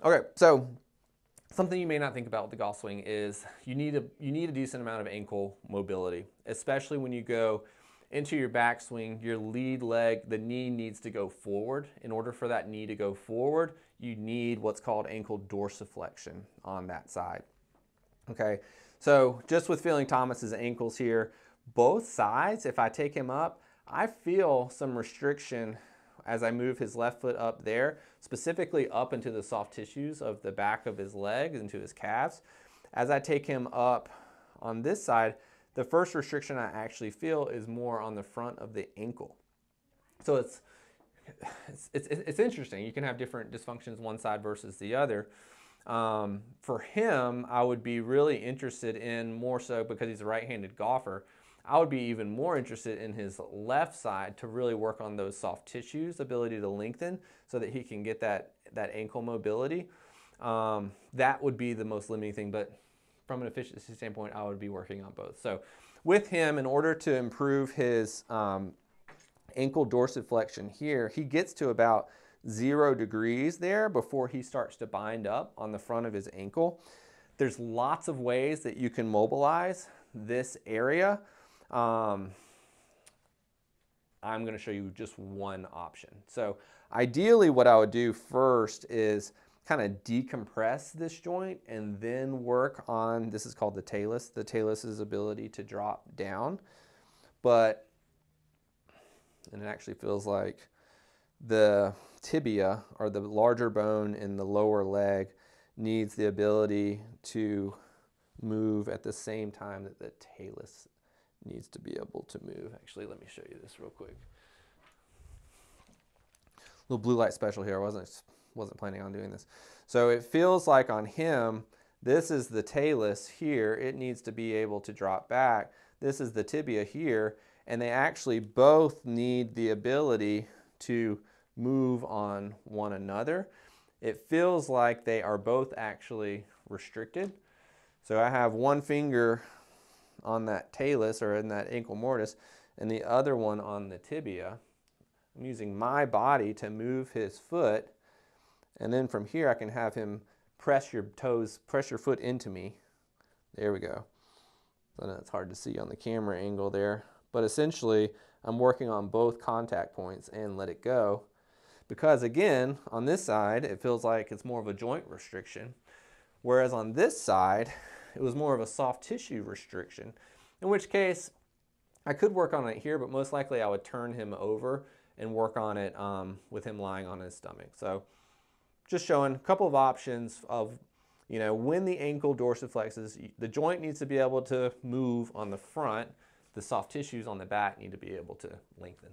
Okay, so something you may not think about with the golf swing is you need a decent amount of ankle mobility, especially when you go into your backswing. Your lead leg, the knee needs to go forward. In order for that knee to go forward, you need what's called ankle dorsiflexion on that side. Okay, so just with feeling Thomas's ankles here, both sides, if I take him up, I feel some restriction as I move his left foot up there, specifically up into the soft tissues of the back of his legs, into his calves. As I take him up on this side, the first restriction I actually feel is more on the front of the ankle. So it's interesting. You can have different dysfunctions one side versus the other. For him, I would be really interested in, more so because he's a right-handed golfer, I would be even more interested in his left side to really work on those soft tissues, ability to lengthen so that he can get that ankle mobility. That would be the most limiting thing, but from an efficiency standpoint, I would be working on both. So with him, in order to improve his ankle dorsiflexion here, he gets to about 0 degrees there before he starts to bind up on the front of his ankle. There's lots of ways that you can mobilize this area. I'm going to show you just one option. So ideally what I would do first is kind of decompress this joint and then work on, this is called the talus' ability to drop down. And it actually feels like the tibia, or the larger bone in the lower leg, needs the ability to move at the same time that the talus needs to be able to move. Actually, let me show you this real quick. Little blue light special here. I wasn't planning on doing this. So it feels like on him, this is the talus here. It needs to be able to drop back. This is the tibia here, and they actually both need the ability to move on one another. It feels like they are both actually restricted. So I have one finger on that talus, or in that ankle mortise, and the other one on the tibia. I'm using my body to move his foot, and then from here I can have him press your foot into me. There we go. I know it's hard to see on the camera angle there, but essentially I'm working on both contact points and let it go. Because again, on this side, it feels like it's more of a joint restriction, whereas on this side, it was more of a soft tissue restriction, in which case I could work on it here, but most likely I would turn him over and work on it with him lying on his stomach. So just showing a couple of options of, when the ankle dorsiflexes, the joint needs to be able to move on the front, the soft tissues on the back need to be able to lengthen.